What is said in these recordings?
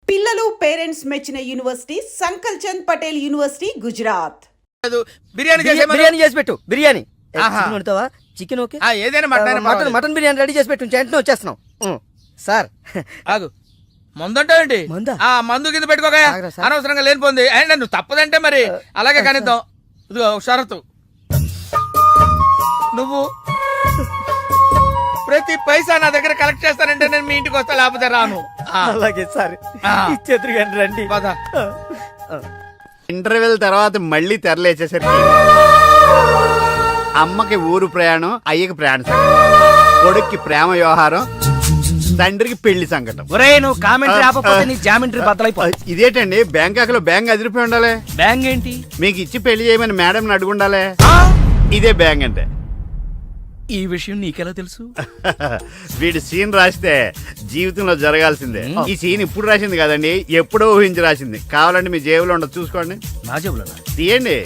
పిల్లలు పేరెంట్స్ మెచ్చిన university సంకల్ Chand Patel university Gujarat. Biryani చేసి పెట్టు. బిర్యానీ చికెన్ ఓకే, ఏదైనా మటన్ బిర్యానీ రెడీ చేసి పెట్టు. వెంటనే వచ్చేస్తున్నాం సార్. ఆగు, మందంటావేంటి? మందు కింద పెట్టుకోగా అనవసరంగా లేనిపోంది. నువ్వు తప్పదంటే మరి అలాగే కనిద్దాం. ఇదిగో షరతు, నువ్వు ప్రతి పైసా నా దగ్గర కలెక్ట్ చేస్తానంటే నేను మీ ఇంటికి వస్తా, లేకపోతే రాను. అలాగే సార్, ఇచ్చేద్దరు రండి. ఇంటర్వెల్ తర్వాత మళ్ళీ తెరలేచేసరికి అమ్మకి ఊరు ప్రయాణం, అయ్యకి ప్రయాణ సంకటం, కొడుక్కి ప్రేమ వ్యవహారం, తండ్రికి పెళ్లి సంకటం. నువ్వు కామెంటరీ ఆపకపోతే నీ జామెంట్రీ బద్దలైపో. ఇదేంటండి, బ్యాంకాక్ లో బ్యాంక్ అదిరిపోయి ఉండాలి. బ్యాంక్ ఏంటి? మీకు ఇచ్చి పెళ్లి చేయమని మేడం అడుగుండాలి. ఇదే బ్యాంక్ అంటే. ఈ విషయం నీకెలా తెలుసు? వీడి సీన్ రాస్తే జీవితంలో జరగాల్సిందే. ఈ సీన్ ఇప్పుడు రాసింది కదండి, ఎప్పుడో ఊహించి రాసింది. కావాలంటే మీ జేబులో ఉండదు, చూసుకోండి. నా జేబులో తీయండి,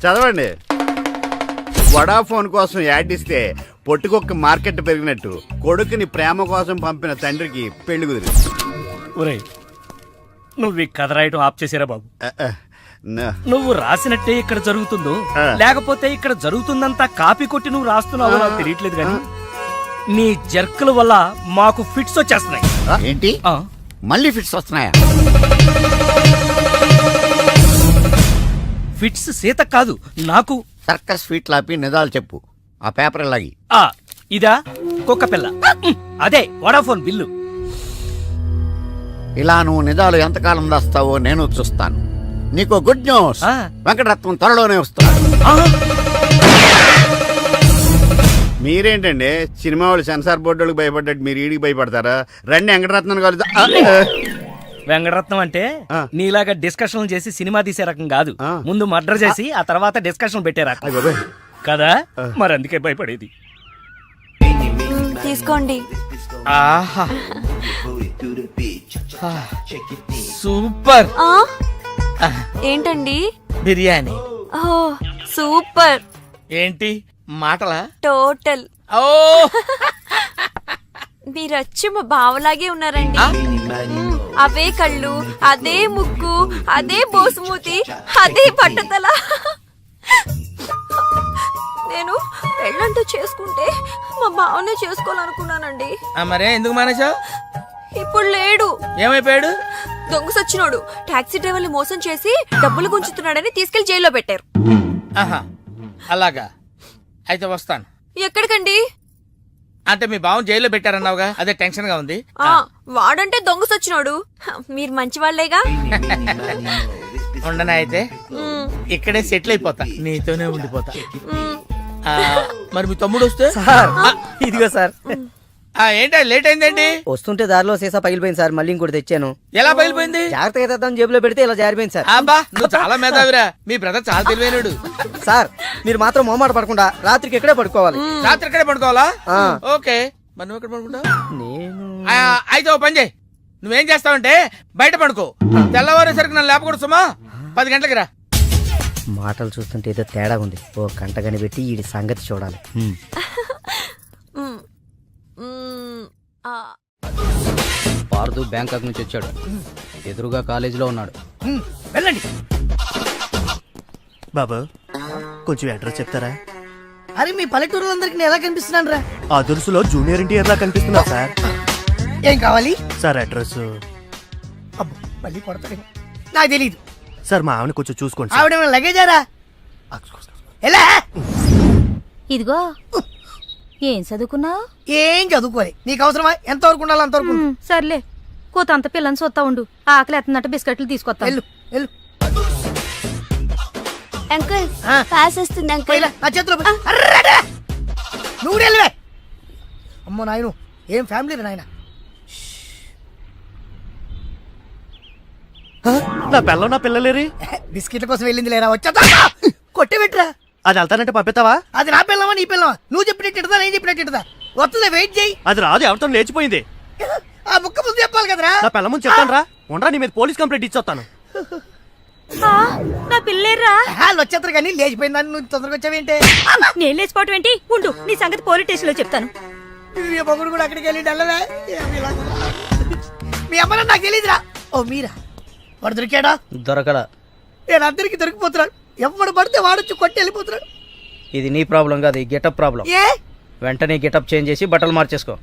చదవండి. వడాఫోన్ కోసం యాడ్ ఇస్తే పొట్టుకొక్క మార్కెట్ పెరిగినట్టు కొడుకుని ప్రేమ కోసం పంపిన తండ్రికి పెళ్లి కుదిరింది. నువ్వు ఈ కథ రాయటం ఆప్ చేసారా బాబు? నువ్వు రాసినట్టే ఇక్కడ జరుగుతుందో లేకపోతే ఇక్కడ జరుగుతుందంతా కాపీ కొట్టి నువ్వు రాస్తున్నావో నాకు తెలియట్లేదు, కానీ నీ జర్కుల వల్ల మాకు ఫిట్స్ వచ్చేస్తున్నాయి. ఏంటి మళ్ళీ ఫిట్స్ వస్తున్నాయా? ఫిట్స్ సీత కాదు నాకు. సర్కస్ ఫీట్ లాపి నిజాలు చెప్పు. ఆ పేపర్ లాగి. ఇదా కుక్క పిల్ల, అదే వడాఫోన్ బిల్లు. ఇలా నువ్వు నిజాలు ఎంతకాలం దాస్తావో నేను చూస్తాను. నీకు గుడ్ న్యూస్, వెంకటరత్నం త్వరలోనే వస్తాడు. మీరేంటండి సినిమా వాళ్ళు సెన్సార్ బోర్డు వాళ్ళకి భయపడ్డట్టు మీరు ఈడికి భయపడతారా? రండి వెంకటరత్నం కలుద్దాం. వెంకటరత్నం అంటే నీలాగా డిస్కషన్ చేసి సినిమా తీసే రకం కాదు. ముందు మర్డర్ చేసి ఆ తర్వాత డిస్కషన్ పెట్టే రకం కదా, మరి అందుకే భయపడేది. తీసుకోండి. సూపర్. ఏంటండి? బిర్యానీ. సూపర్. ఏంటి మాటలా? టోటల్. మీరొచ్చి మా బావలాగే ఉన్నారండి. అవే కళ్ళు, అదే ముక్కు, అదే బోసుమూతి, అదే పట్టుదల. నేను పెళ్ళంటూ చేసుకుంటే మా బావనే చేసుకోవాలనుకున్నానండి. మరే ఎందుకు మానేశావు? ఇప్పుడు లేడు. ఏమైపోయాడు? దొంగ సచ్చినోడు టాక్సీ డ్రైవర్ని మోసం చేసి డబ్బులు గుంజుతున్నాడని తీసుకెళ్లి జైల్లో పెట్టారు. అలాగా, అయితే వస్తాను. ఎక్కడికండి? అంటే మీ బావం జైల్లో పెట్టారన్నావుగా, అదే టెన్షన్ గా ఉంది. వాడంటే దొంగ సచ్చినోడు, మీరు మంచి వాళ్లేగా. ఉండనా అయితే ఇక్కడే సెటిల్ అయిపోతా, నీతోనే ఉండిపోతా. మరి మీ తమ్ముడు వస్తే? ఇదిగో సార్. ఏంటా లేట్ అయిందండి? వస్తుంటే దారిలో సీసా పగిలిపోయింది సార్, మళ్ళీ ఇంకోటి తెచ్చాను. ఎలా పగిలిపోయింది? జాగ్రత్తగా తెద్దాం జేబులో పెడితే ఇలా జారిపోయింది సార్. అబ్బా, నువ్వు చాలా మేధావిరా. మీ బ్రదర్ చాలా తెలివైనడు. సార్ మీరు మాత్రం మొహమాట పడకుండా రాత్రికి ఎక్కడే పడుకోవాలి. రాత్రి ఎక్కడే పడుకోవాలా? ఓకే, మరి నువ్వు ఎక్కడ పడుకుంటావు? నేను అయితే ఓ పని చేయి, నువ్వేం చేస్తావంటే బయట పడుకో. తెల్లవారేసరికి నన్ను లేపకూడదు సుమా. 10 గంటలకి రా. మాటలు చూస్తుంటే ఏదో తేడా ఉంది. ఓ గంట కనిపెట్టి ఈ సంగతి చూడాలి. పార్దు బ్యాంకాక్ నుంచి వచ్చాడు. ఎదురుగా కాలేజీలో ఉన్నాడు. వెళ్ళండి. బాబు కొంచెం అడ్రస్ చెప్తారా? అరే మీ పల్లెటూరులందరికి నేను ఎలా కనిపిస్తున్నాను రా? ఆ దురుసులో జూనియర్ ఎన్టీఆర్ లా కనిపిస్తున్నా సార్. ఏం కావాలి సార్? అడ్రస్ మళ్ళీ కొడతాడు, నాకు తెలీదు సార్. మా ఆవిడ కొంచెం చూసుకోండి. ఆవిడ లగేజారా? ఇదిగో, ఏం చదువుకున్నావు? ఏం చదువుకోలే. నీకు అవసరమా? ఎంతవరకు ఉండాలి అంతవరకు. సర్లే, కోత అంత పిల్లని చూస్తా ఉండు. ఆకలి ఎత్తున్నట్టు బిస్కెట్లు తీసుకొస్తా. వెళ్ళు. అంకుల్, పాస్ వస్తుంది అంకుల్. నా చేతిలో నువ్వు వెళ్ళవే. అమ్మో నాయను, ఏం ఫ్యామిలీ నాయన. నా పిల్ల నా పిల్లలేరి బిస్కెట్ల కోసం వెళ్ళింది లేరా? వచ్చా కొట్టి పెట్టరా. అది వెళ్తానంటే పంపిస్తావా? అది నా పిల్లవా నీ పిల్లవా? నువ్వు చెప్పినట్టు నేను చెప్పినట్టు వస్తుందా? వెయిట్ చేయి. అది రాదు, ఎవరితో లేచిపోయింది. ఆ ముక్క ముందు చెప్పాలి కదరా. నా పిల్ల ముందు చెప్తాను రా. ఉండరా, నీ మీద పోలీస్ కంప్లైంట్ ఇచ్చొస్తాను. నా పిల్లేరా? వాళ్ళు వచ్చేస్తారు కానీ లేచిపోయిందని నువ్వు తొందరగా వచ్చావేంటే? నేను లేచిపోవటం ఏంటి? ఉండు, నీ సంగతి పోలీస్ స్టేషన్ లో చెప్తాను. మొగుడు కూడా అక్కడికి వెళ్ళి మీ అమ్మని నాకు తెలియదురా. ఓ మీరా? వాడు దొరికాడా? దొరకలా. నేను అందరికి దొరికిపోతున్నాడు. ఎవడు పడితే వాడొచ్చి కొట్టి వెళ్ళిపోతున్నాడు. ఇది నీ ప్రాబ్లం కాదు, ఈ గెటప్ ప్రాబ్లం. ఏ వెంటనే గెటప్ చేంజ్ చేసి బట్టలు మార్చేసుకో.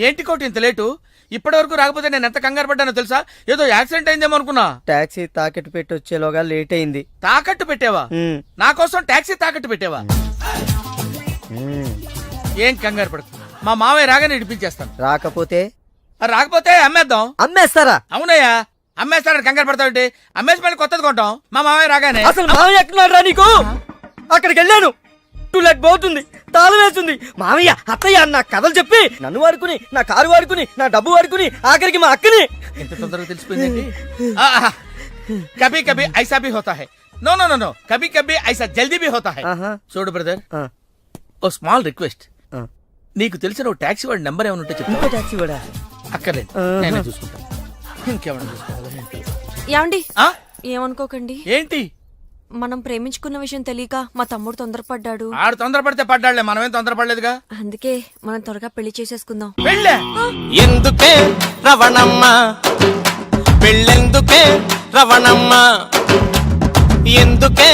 ఏంటి కోటి ఇంత లేటు? ఇప్పటి వరకు రాకపోతే నేను ఎంత కంగారు పడ్డానో తెలుసా? ఏదో యాక్సిడెంట్ అయిందేమో అనుకున్నా. టాక్సీ తాకెట్టు పెట్టి వచ్చేలోగా లేట్ అయింది. తాకట్టు పెట్టావా? నా కోసం టాక్సీ తాకట్టు పెట్టావా? ఏం కంగారు పడకు, మా మావయ్య రాగానే ఇడిపించేస్తాను. రాకపోతే రాకపోతే అమ్మేద్దాం. అమ్మేస్తారా? అవునయ్యా, అమ్మేస్తాడని కంగారు పడతావు. అమ్మేసి మళ్ళీ కొత్తది కొంటాం మా మావయ్య రాగానే. అసలు మామయ్య ఎక్కడున్నాడు రా నీకు? అక్కడికి వెళ్ళాను, టూలెట్ పోతుంది, తాళం వేస్తుంది. మామయ్య అత్తయ్య నా కథలు చెప్పి నన్ను వాడుకుని, నా కారు వాడుకుని, నా డబ్బు వాడుకుని, ఆఖరికి మా అక్కని. ఎంత తొందరగా తెలిసిపోయింది. కభీ కభీ ఐసా భీ హోతా హై. నో నో నో నో, కభీ కభీ ఐసా జల్దీ భీ హోతా హై. చూడు బ్రదర్, ఓ స్మాల్ రిక్వెస్ట్. నీకు తెలిసిన ఓ టాక్సీ వాడి నెంబర్ ఏమైనా ఉంటే చెప్పు. టాక్సీ వాడా? అక్కర్లేదు, నేనే చూసుకుంటా. ఇంకేమైనా చూసుకోవాలి. ఏమండి ఆ? ఏమనుకోకండి, ఏంటి? మనం ప్రేమించుకున్న విషయం తెలియక మా తమ్ముడు తొందరపడ్డాడు. ఆడు తొందరపడితే పడ్డాడులే, మనమేం తొందరపడలేదుగా. అందుకే మనం త్వరగా పెళ్లి చేసేసుకుందాం. వెళ్ళే ఎందుకే రవణమ్మ పెళ్ళెందుకే రవణమ్మ ఎందుకే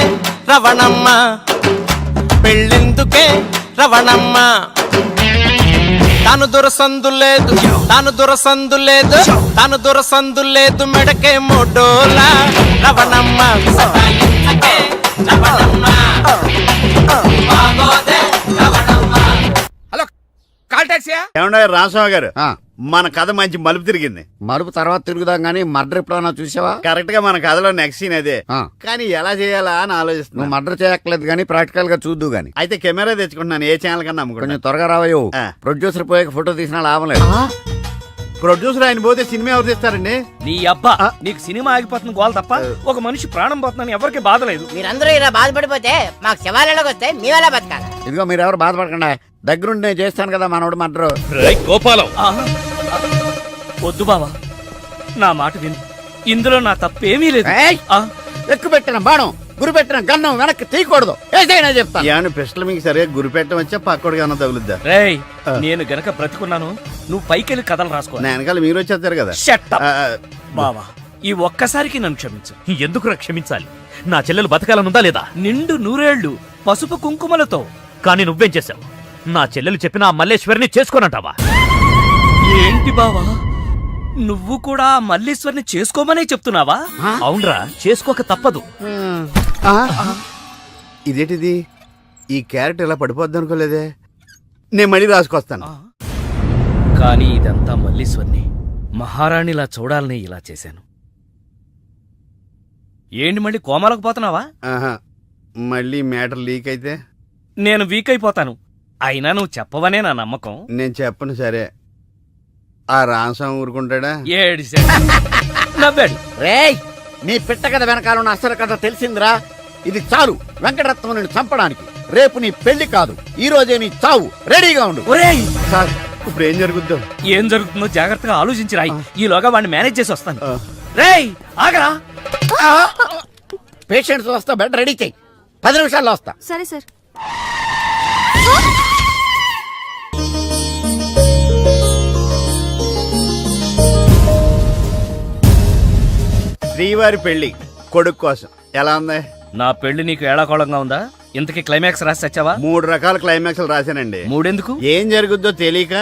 రవణమ్మ పెళ్ళెందుకే రవణమ్మ తాను దొరసందు లేదు తాను దొరసందు లేదు తాను దొరసందు లేదు మెడకే మోడోలా రవణమ్మ ఎందుకే రవణమ్మ బాగోదే రవణమ్మ. హలో, కాల్ టాక్సీయా? ఏమన్నా రామస్వామి గారు, మన కథ మంచి మలుపు తిరిగింది. మరుపు తర్వాత తిరుగుదాం గానీ మర్డర్ ఎప్పుడన్నా చూసావా? కరెక్ట్ గా మన కథలో నెక్స్ట్ సీన్ అదే. ఆ. కానీ ఎలా చేయాలా అని నువ్వు ఆలోచిస్తున్నా. మర్డర్ చేయక్కలేదు గానీ ప్రాక్టికల్ గా చూద్దు గానీ. అయితే కెమెరా తెచ్చుకుంటున్నాను, ఏ ఛానల్ కన్నా కొంచెం అమ్ముకుంటాను. త్వరగా రావయ్యో. ఆ. ప్రొడ్యూసర్ పోయాక ఫోటో తీసినా లాభం లేదు. ప్రొడ్యూసర్ ఆయన పోతే సినిమా ఎవరు తీస్తారండి? నీ అబ్బా, నీకు సినిమా ఆగిపోతుంది గోల తప్ప ఒక మనిషి ప్రాణం పోతుందని ఎవరికి బాధ లేదు. మీరందరూ ఇలా బాధపడిపోతే మాకు శివాలయంలోకి వస్తే మీ వల్ల బతకాలి. ఇదిగో మీరెవరు బాధపడకుండా, దగ్గరుండి నేను చేస్తాను కదా మనోడు మర్డర్. గోపాలం, వద్దు బావా, నా మాట విను. ఇందులో నా తప్పేమీ లేదు. ఆ, ఎక్కువ పెట్టిన బాణం, గురి పెట్టిన గన్నం వెనక్కి తీయకూడదు. ఏదైనా చెప్తాను. ఏమన్నా పిస్టల్ మీకు సరిగా గురి పెట్టడం వచ్చా పక్కడికి అన్న తగులుద్దా? రేయ్, నేను గనక బ్రతికున్నాను, నువ్వు పైకెళ్ళి కథలు రాసుకో. నా వెనకాల మీరు వచ్చేస్తారు కదా. Shut up. ఆ, బావా, ఈ ఒక్కసారికి నన్ను క్షమించు. ఎందుకురా క్షమించాలి? నా చెల్లెలు బతకాలనుందా లేదా? నిండు నూరేళ్లు పసుపు కుంకుమలతో. కానీ నువ్వేం చేశావు? నా చెల్లెలు చెప్పిన ఆ మల్లేశ్వరిని చేసుకోనంటావా? ఏంటి బావా, నువ్వు కూడా మల్లీశ్వరిని చేసుకోమనే చెప్తున్నావా? అవునరా, చేసుకోక తప్పదు. ఇదేంటిది? ఈ క్యారెట్ ఇలా పడిపోద్ది అనుకోలేదే. నేను మళ్ళీ రాసుకొస్తాను. కానీ ఇదంతా మల్లీశ్వరిని మహారాణిలా చూడాలని ఇలా చేశాను. ఏంటి మళ్ళీ కోమాలకు పోతున్నావా? ఆహా, మళ్ళీ మ్యాటర్ లీక్ అయితే నేను వీక్ అయిపోతాను. అయినా నువ్వు చెప్పవనే నా నమ్మకం. నేను చెప్పను. సరే, ఆ రామస్వామి ఊరుకుంటాడా? ఏడిశాడు, నవ్వాడు. రేయ్, నీ పిట్ట కథ వెనకాల ఉన్న అసలు కథ తెలిసిందిరా. ఇది చాలు వెంకటరత్నం నిన్ను చంపడానికి. రేపు నీ పెళ్లి కాదు, ఈ రోజే నీ చావు. రెడీగా ఉండు. ఒరేయ్, సార్, ఇప్పుడు ఏం జరుగుద్దో? ఏం జరుగుతుందో జాగ్రత్తగా ఆలోచించి రాయి. ఈలోగా వాడిని మేనేజ్ చేసి వస్తాను. రేయ్, ఆగరా. పేషెంట్స్ వస్తా, బెడ్ రెడీ చెయ్యి. 10 నిమిషాల్లో వస్తా. సరే సార్. శ్రీవారి పెళ్లి కొడుకు కోసం ఎలా ఉంది? నా పెళ్లి నీకు ఏడాకోళంగా ఉందా? ఇంతకీ క్లైమాక్స్ రాసి వచ్చావా? 3 రకాల క్లైమాక్స్లు రాశానండి. మూడెందుకు? ఏం జరుగుద్దో తెలియక.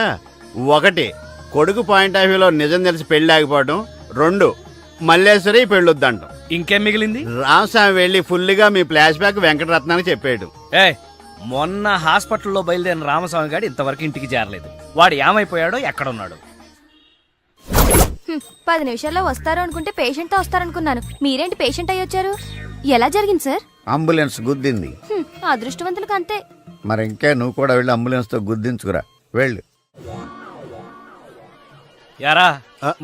1, కొడుకు పాయింట్ ఆఫ్ వ్యూలో నిజం తెలిసి పెళ్లి ఆగిపోవడం. 2, మల్లేశ్వరి పెళ్ళొద్దంటాం. ఇంకేం మిగిలింది? రామస్వామి వెళ్ళి ఫుల్గా మీ ఫ్లాష్ బ్యాక్ వెంకటరత్నానికి చెప్పేయడం. మొన్న హాస్పిటల్లో బయలుదేరిన రామస్వామి గారు ఇంతవరకు ఇంటికి చేరలేదు. వాడు ఏమైపోయాడో, ఎక్కడున్నాడు? 10 నిమిషాల్లో వస్తారు అనుకుంటే పేషెంట్ తో వస్తారనుకున్నాను. మీరేంటి పేషెంట్ అయ్యి వచ్చారు? ఎలా జరిగింది సార్? అంబులెన్స్ గుద్దింది. అదృష్టవంతులకు అంతే. మరి ఇంకే నువ్వు కూడా వెళ్ళి అంబులెన్స్ తో గుద్దించుకురా. వెళ్ళు. యారా,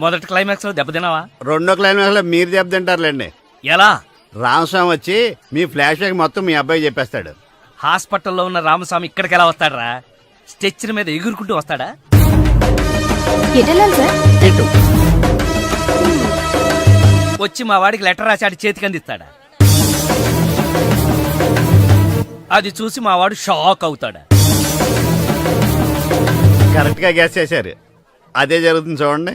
మొదటి క్లైమాక్స్ లో దెబ్బతిన్నావా? 2వ క్లైమాక్స్ లో మీరు దెబ్బతింటారులేండి. ఎలా? రామస్వామి వచ్చి మీ ఫ్లాష్ బ్యాక్ మొత్తం మీ అబ్బాయి చెప్పేస్తాడు. హాస్పిటల్లో ఉన్న రామస్వామి ఇక్కడికి ఎలా వస్తాడరా? స్ట్రెచ్చర్ మీద ఎగురుకుంటూ వస్తాడా? ఎటెళ్ళాలి సార్? ఇటు. వచ్చి మా వాడికి లెటర్ రాశాడు, చేతికి అందిస్తాడా? అది చూసి మా వాడు షాక్ అవుతాడా? కరెక్ట్ గా గ్యాస్ చేశారు. అదే జరుగుతుంది చూడండి.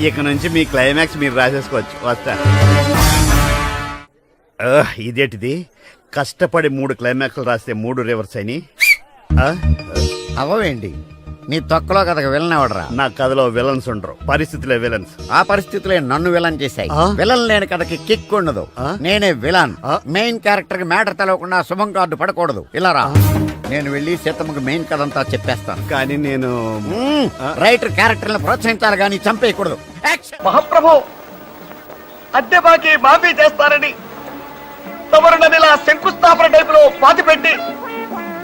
ఇక నుంచి మీ క్లైమాక్స్ మీరు రాసేసుకోవచ్చు. వస్తా. ఇదేంటిది, కష్టపడి 3 క్లైమాక్స్లు రాస్తే 3 రివర్స్ అని. అవవేంటి నీ తొక్కలో కథకు విలన్ ఎవడరా? నా కథలో విలన్స్ ఉండరు, పరిస్థితులే విలన్స్. ఆ పరిస్థితులే నన్ను విలన్ చేశాయి. విలన్ లేని కథకి కిక్ ఉండదు. నేనే విలన్. మెయిన్ క్యారెక్టర్ కి మ్యాటర్ తెలవకుండా శుభం కార్డు పడకూడదు. ఇలా రా, నేను వెళ్ళి సీతమ్మకి మెయిన్ కథ అంతా చెప్పేస్తాను. కానీ నేను రైటర్ క్యారెక్టర్ ప్రోత్సహించాలి కానీ చంపేయకూడదు. మహాప్రభు, అద్దె బాకీ మాఫీ చేస్తారని తమరు నన్ను ఇలా శంకుస్థాపన టైపులో పాతి పెట్టి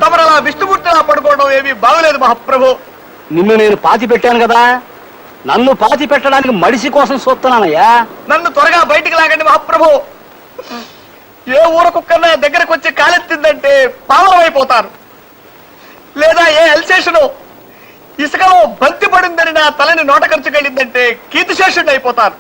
తమరు అలా విష్ణుమూర్తిలా పడుకోవడం ఏమీ బాగలేదు మహాప్రభు. నిన్ను నేను పాతి పెట్టాను కదా, నన్ను పాతి పెట్టడానికి మడిసి కోసం చూస్తున్నానయ్యా. నన్ను త్వరగా బయటికి లాగండి మహాప్రభు. ఏ ఊర కుక్కన్నా దగ్గరకు వచ్చి కాలెత్తిందంటే పావనం అయిపోతాను. లేదా ఏ ఎల్సేషను ఇసుకలో బంతి పడిందని నా తలని నోట ఖర్చుకెళ్ళిందంటే కీర్తిశేషుడు అయిపోతాను.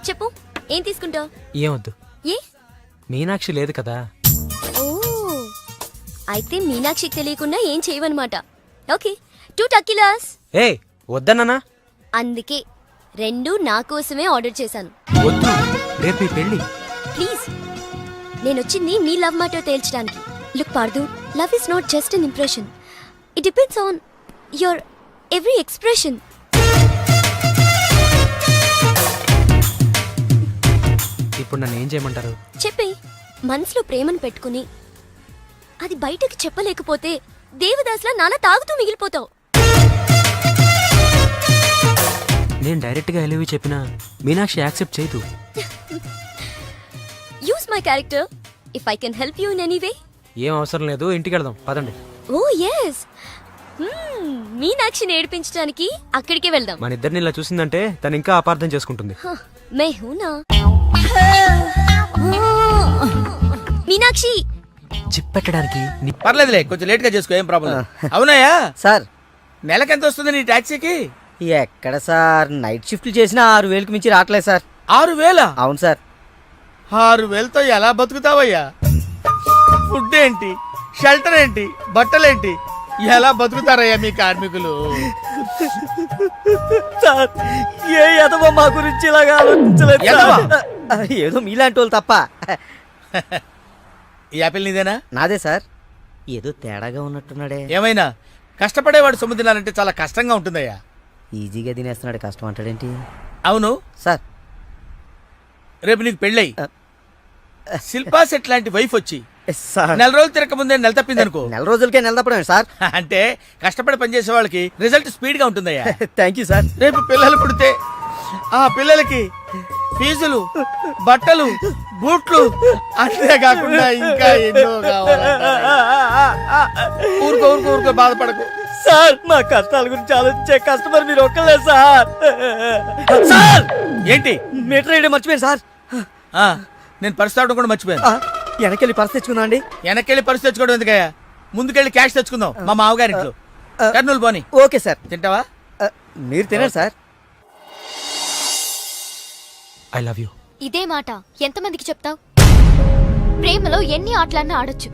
చెప్పు, ఏం తీసుకుంటావు? ఏమొద్దు, ఏ? మీనాక్షి లేదు కదా. ఓ, అయితే మీనాక్షికి తెలియకుండా ఏం చేయవన్నమాట. ఓకే, 2 టకీలాస్. ఏ వద్దన్నానా? అందుకే 2 నా కోసమే ఆర్డర్ చేశాను. వద్దు, రేపు మీ పెళ్ళి. ప్లీజ్, నేను వచ్చింది మీ లవ్ మ్యాటర్ తేల్చడానికి. Look Pardhu, love is not just an impression. It depends on your every expression. ఇప్పుడు నన్ను ఏం చేయమంటారు? చెప్పి మనసులో ప్రేమను పెట్టుకుని అది బయటకు చెప్పలేకపోతే దేవదాస్లా నాలా తాగుతూ మిగిలిపోతావు. నేను డైరెక్ట్ గా ఎలివి చెప్పినా మీనాక్షి యాక్సెప్ట్ చేయదు. Use my character if I can help you in any way. ఏం అవసరం లేదు, ఇంటికి వెళ్దాం పదండి. ఓ ఎస్, మీనాక్షిని ఏడిపించడానికి అక్కడికే వెళ్దాం. మన ఇద్దరిని ఇలా చూసిందంటే తను ఇంకా అపార్థం చేసుకుంటుంది. మే హూనా మీనాక్షి చిప్పెట్టడానికి పర్లేదులే, కొంచెం లేట్ గా చేసుకో, ఏం ప్రాబ్లం. అవునాయా సార్, నెలకెంత వస్తుంది నీ టాక్సీకి? ఎక్కడ సార్, నైట్ షిఫ్ట్లు చేసిన 6,000కి మించి రావట్లేదు సార్. 6,000? అవును సార్. 6,000తో ఎలా బతుకుతావయ్యా? ఫుడ్ ఏంటి, షెల్టర్ ఏంటి, బట్టలేంటి, ఎలా బతుకుతారయ్యా మీ కార్మికులు? సార్, ఏ ఎదవో మా గురించి ఇలాగా ఆలోచించలేదు. ఎదవా? ఏదో మీలాంటి వాళ్ళు తప్ప. ఈ యాపిల్ నీదేనా? నాదే సార్. ఏదో తేడాగా ఉన్నట్టున్నాడే. ఏమైనా కష్టపడేవాడు సొమ్ము తినాలంటే చాలా కష్టంగా ఉంటుందయ్యా. ఈజీగా తినేస్తున్నాడు, కష్టం అంటాడేంటి? అవును సార్, రేపు నీకు పెళ్ళై శిల్పా సెట్ లాంటి వైఫ్ వచ్చి సార్, 4 రోజులు తిరగక ముందే నెల తప్పింది అనుకో. 4 రోజులకే నెలదప్పడమే సార్. అంటే కష్టపడి పనిచేసే వాళ్ళకి రిజల్ట్ స్పీడ్ గా ఉంటుందయ్యా. Thank you sir. రేపు పిల్లలు పుడితే ఆ పిల్లలకి ఫీజులు, బట్టలు, బూట్లు, అంతేకాకుండా ఇంకా ఎన్నో కావాలి. ఊరుకో ఊరుకో ఊరుకో, బాధపడకు సార్. మా కష్టాల గురించి ఆలోచించే కస్టమర్ మీరు ఒక్కలే సార్. సార్, ఏంటి? మీటర్ వేయడం మర్చిపోయాను సార్. నేను పర్స్ తావడం కూడా మర్చిపోయాను. వెనకెళ్ళి పర్స్ తెచ్చుకున్నా అండి. వెనక్కెళ్ళి పర్స్ తెచ్చుకోవడం ఎందుకయ్యా? ముందుకెళ్ళి క్యాష్ తెచ్చుకుందాం మా మామగారింట్లో. కర్నూలు పోని. Okay sir. తింటావా? మీరు తినండి సార్. I love you. ఇదే మాట ఎంతమందికి చెప్తావు? ప్రేమలో ఎన్ని ఆటలన్నా ఆడొచ్చు,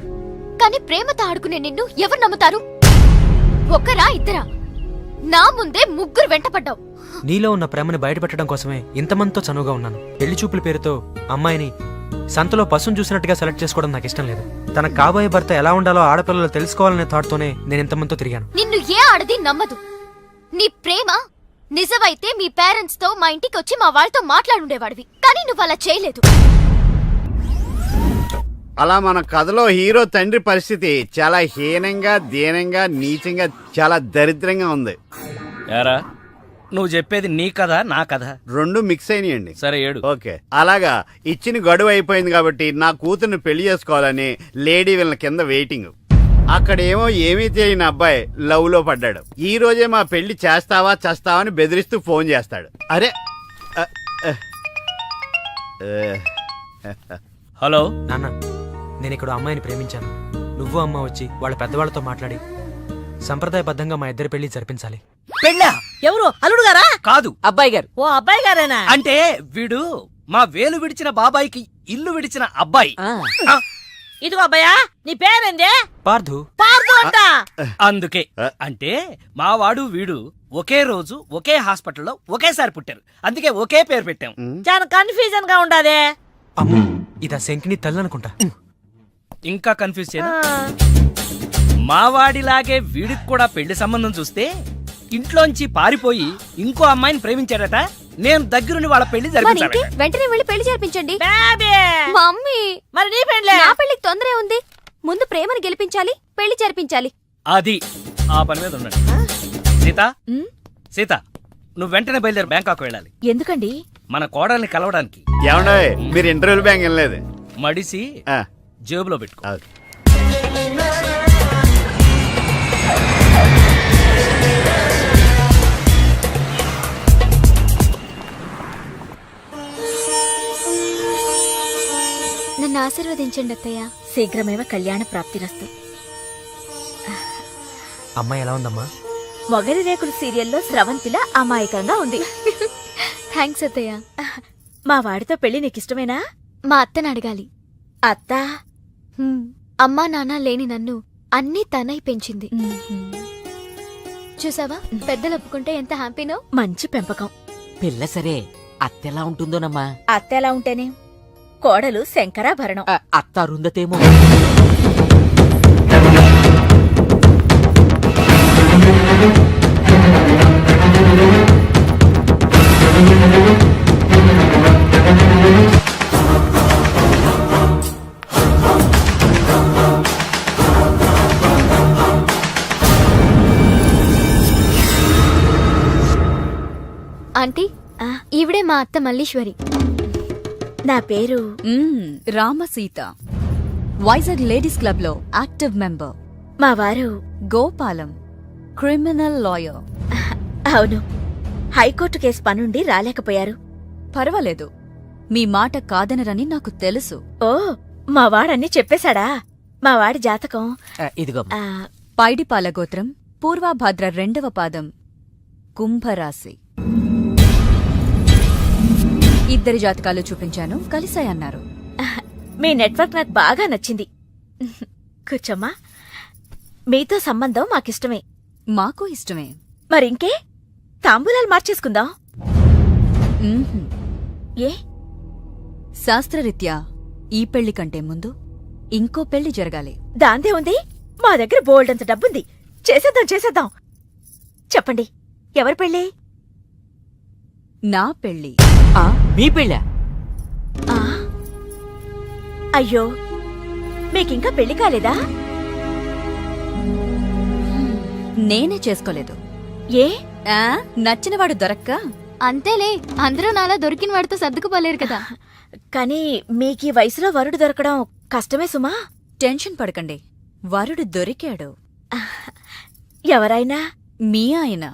కానీ ప్రేమతో ఆడుకునే నిన్ను ఎవరు నమ్ముతారు? ఒకరా ఇద్దరా? నా ముందే 3 వెంటపడ్డావు. నీలో ఉన్న ప్రేమని బయటపెట్టడం కోసమే ఇంతమందితో చనువుగా ఉన్నాను. పెళ్లి చూపుల పేరుతో అమ్మాయిని సంతలో పశువును చూసినట్టుగా సెలెక్ట్ చేసుకోవడం నాకు ఇష్టం లేదు. తన కాబోయే భర్త ఎలా ఉండాలో ఆడపిల్లలు తెలుసుకోవాలనే థాట్తోనే నేను ఇంతమందితో తిరిగాను. నిన్ను ఏ ఆడది నమ్మదు. నీ ప్రేమ నిజమైతే మీ పేరెంట్స్ తో మా ఇంటికి వచ్చి మా వాళ్ళతో మాట్లాడుండేవాడివి, కానీ నువ్వు అలా చేయలేదు. అలా మన కథలో హీరో తండ్రి పరిస్థితి చాలా హీనంగా, దీనంగా, నీచంగా, చాలా దరిద్రంగా ఉంది. యారా, నువ్వు చెప్పేది నీ కథ నా కథ 2 మిక్స్ అయినాయండి. సరే ఏడు. ఓకే, అలాగా ఇచ్చిన గడువు అయిపోయింది కాబట్టి నా కూతుర్ని పెళ్లి చేసుకోవాలని లేడీ వీళ్ళ కింద వెయిటింగ్. అక్కడేమో ఏమీ తెలియని అబ్బాయి లవ్ లో పడ్డాడు. ఈ రోజే మా పెళ్లి చేస్తావా చేస్తావా అని బెదిరిస్తూ ఫోన్ చేస్తాడు. అరే హలో నాన్న నేను ఇక్కడ అమ్మాయిని ప్రేమించాను. నువ్వు అమ్మ వచ్చి వాళ్ళ పెద్దవాళ్ళతో మాట్లాడి సంప్రదాయబద్ధంగా మా ఇద్దరి పెళ్లి జరిపించాలి. పెళ్ళా? ఎవరు? అల్లుడు గారా? కాదు, అబ్బాయి గారు. ఓ అబ్బాయి గారేనా? అంటే వీడు మా వేలు విడిచిన బాబాయికి ఇల్లు విడిచిన అబ్బాయి. ఆ, ఇదిగో అబ్బాయా, నీ పేరేందే? పార్థు. పార్దు అంట. అందుకే అంటే మా వాడు వీడు ఒకే రోజు ఒకే హాస్పిటల్లో ఒకేసారి పుట్టారు, అందుకే ఒకే పేరు పెట్టాం. చాలా కన్ఫ్యూజన్ గా ఉండాదే. అమ్మ ఇదా శంకిని తల్లి అనుకుంటా. ఇంకా కన్ఫ్యూజ్ చేయను. మా వాడిలాగే వీడికి కూడా పెళ్లి సంబంధం చూస్తే ఇంట్లోంచి పారిపోయి ఇంకో అమ్మాయిని ప్రేమించాడట. నేను దగ్గరుండి వాళ్ళ పెళ్లి జరిపించాను. వెంటనే వెళ్ళి పెళ్లి జరిపించండి. బేబీ. మమ్మీ, మరి నీ పెళ్ళే? నా పెళ్లికి తొందరే ఉంది. ముందు ప్రేమను గెలిపించాలి, పెళ్లి జరిపించాలి. అది ఆ పని మీద ఉండండి. సీత, సీత, నువ్వు వెంటనే బయలుదేరి బ్యాంకాక్ వెళ్ళాలి. ఎందుకండి? మన కోడల్ని కలవడానికి. ఏమండో మీరు ఇంటర్వ్యూలు బ్యాంక్ వెళ్ళలేదు? మడిసి జేబులో పెట్టుకో. నన్ను ఆశీర్వదించండి అత్తయ్య. శీఘ్రమేవ కళ్యాణ ప్రాప్తిరస్తు. అమ్మాయి ఎలా ఉందమ్మా? మొగలి రేకులు సీరియల్లో స్రవంతిలా అమాయకంగా ఉంది. థ్యాంక్స్ అత్తయ్య. మా వాడితో పెళ్లి నీకిష్టమేనా? మా అత్తని అడగాలి. అత్త? అమ్మా నాన్న లేని నన్ను అన్నీ తనై పెంచింది. చూసావా, పెద్దలు ఒప్పుకుంటే ఎంత హ్యాపీనో. మంచి పెంపకం. పిల్ల సరే, అత్తెలా ఉంటుందోనమ్మా? అత్త ఎలా ఉంటేనే, కోడలు శంకరాభరణం. అత్త అరుందతేమో. ఆంటీ, ఈవిడే మా అత్త మల్లీశ్వరి. నా పేరు రామసీత, వైజాగ్ లేడీస్ క్లబ్ లో యాక్టివ్ మెంబర్. మా వారు గోపాలం, క్రిమినల్ లాయర్. అవును, హైకోర్టు కేసు పనుండి రాలేకపోయారు. పర్వాలేదు, మీ మాట కాదనరని నాకు తెలుసు. ఓ, మా వాడన్నీ చెప్పేశాడా? మా వాడి జాతకం ఇదిగో. పైడిపాల గోత్రం, పూర్వభాద్ర 2వ పాదం, కుంభరాశి. ఇద్దరి జాతకాలు చూపించాను, కలిసాయన్నారు. మీ నెట్వర్క్ నాకు బాగా నచ్చింది. కూర్చోమ్మా. మీతో సంబంధం మాకిష్టమే. మాకు ఇష్టమే. మరింకే, తాంబూలాలు మార్చేసుకుందాం. ఏ? శాస్త్రరీత్యా ఈ పెళ్లి కంటే ముందు ఇంకో పెళ్లి జరగాలి. దాందే ఉంది, మా దగ్గర బోల్డంత డబ్బుంది. చేసేద్దాం చేసేద్దాం. చెప్పండి, ఎవరి పెళ్ళి? నా పెళ్లి. మీ పెళ్ళా? అయ్యో, మీకింకా పెళ్లి కాలేదా? నేనే చేసుకోలేదు. ఏ? నచ్చినవాడు దొరక్క? అంతేలే, అందరూ నాలా దొరికిన వాడితో సర్దుకుపోలేరు కదా. కానీ మీకీ వయసులో వరుడు దొరకడం కష్టమే సుమా. టెన్షన్ పడకండి, వరుడు దొరికాడు. ఎవరైనా? మీ ఆయన.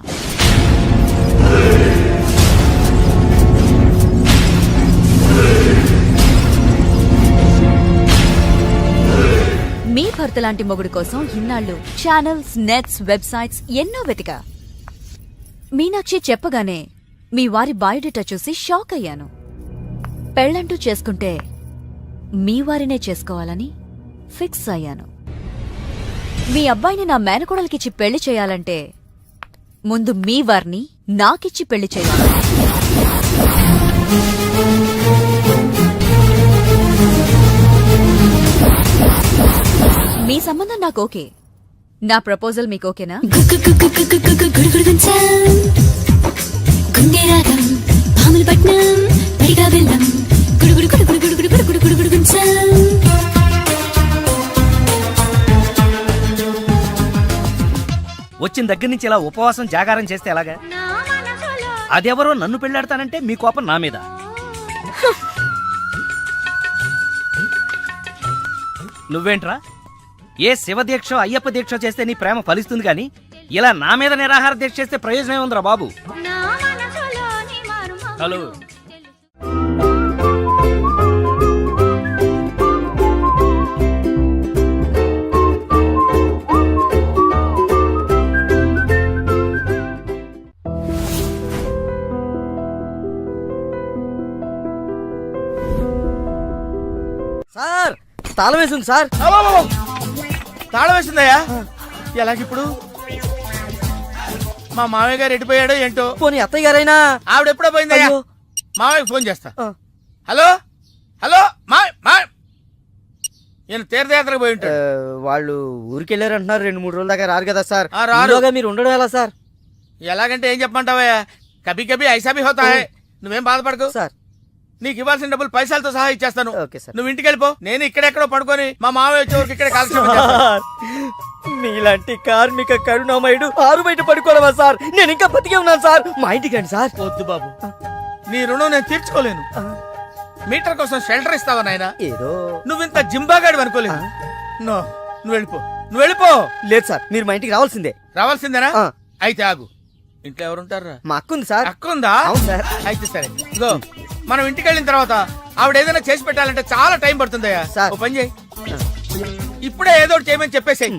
మీ భర్త లాంటి మొగుడు కోసం ఇన్నాళ్ళు ఛానల్స్, నెట్స్, వెబ్సైట్స్ ఎన్నో వెతికా. మీనాక్షి చెప్పగానే మీ వారి బయోడేటా చూసి షాక్ అయ్యాను. పెళ్ళంటూ చేసుకుంటే మీ వారినే చేసుకోవాలని ఫిక్స్ అయ్యాను. మీ అబ్బాయిని నా మేనకోడలికిచ్చి పెళ్లి చేయాలంటే ముందు మీ వారిని నాకిచ్చి పెళ్లి చేయాలి. మీ సంబంధం నాకు ఓకే. నా ప్రపోజల్ మీకు ఓకేనా? వచ్చిన దగ్గర నుంచి ఇలా ఉపవాసం జాగారం చేస్తే ఎలాగా? అదెవరో నన్ను పెళ్ళాడతానంటే మీ కోపం నా మీద. నువ్వేంట్రా, ఏ శివదీక్ష అయ్యప్ప దీక్ష చేస్తే నీ ప్రేమ ఫలిస్తుంది గాని ఇలా నా మీద నిరాహార దీక్ష చేస్తే ప్రయోజనం ఉందిరా బాబు. హలో, తాళం వేసింది సార్. అబ్బబ్బబ్బ! తాళం వేసిందయ్యా? ఎలాగిప్పుడు? మా మామయ్య గారు ఎడిపోయాడో ఏంటో. పోనీ అత్తయ్య గారైనా? ఆవిడ ఎప్పుడో పోయిందయ్యా. అయ్యో. మామయ్యకి ఫోన్ చేస్తా. హలో హలో ఈయన తీర్థయాత్రకు పోయి ఉంటాడు. వాళ్ళు ఊరికి వెళ్ళారంటున్నారు. 2-3 రోజుల దాకా రారు కదా సార్. రారు. ఈలోగా మీరు ఉండడం ఎలా సార్? ఎలాగంటే ఏం చెప్పమంటావయ్యా? కభీ కభీ ఐసా భీ హోతా హై. నువ్వేం బాధపడకు సార్. నీకు ఇవ్వాల్సిన డబ్బులు పైసలతో సహా ఇచ్చేస్తాను. Okay sir. నువ్వు ఇంటికి వెళ్ళిపో. నేను ఇక్కడెక్కడో పడుకొని మా మామయ్య వచ్చేవరకు ఇక్కడే కాలక్షేపం చేస్తాను. మీలాంటి కార్మిక కరుణామయుడు ఆరు బయట పడుకోవడమా సార్? నేను ఇంకా బతికే ఉన్నాను సార్. మా ఇంటికి రండి సార్. వద్దు బాబు, నీ రుణం నేను తీర్చుకోలేను. మీటర్ కోసం షెల్టర్ ఇస్తావా నాయనా? ఏదో నువ్వింత జింబాగాడు అనుకోలేదు. నో, నువ్వు వెళ్ళిపో, నువ్వు వెళ్ళిపో. లేదు సార్, మీరు మా ఇంటికి రావాల్సిందే. రావాల్సిందేనా? అయితే ఆగు. ఇంట్లో ఎవరుంటారా? మా అక్క ఉంది సార్. అక్క ఉందా? అవును సార్. అయితే సరే, ఇదో మనం ఇంటికి వెళ్ళిన తర్వాత ఆవిడ ఏదైనా చేసి పెట్టాలంటే చాలా టైం పడుతుందయ్యా. సార్. ఓ పని చేయి, ఇప్పుడే ఏదో ఒకటి చేయమని చెప్పేసేయ్.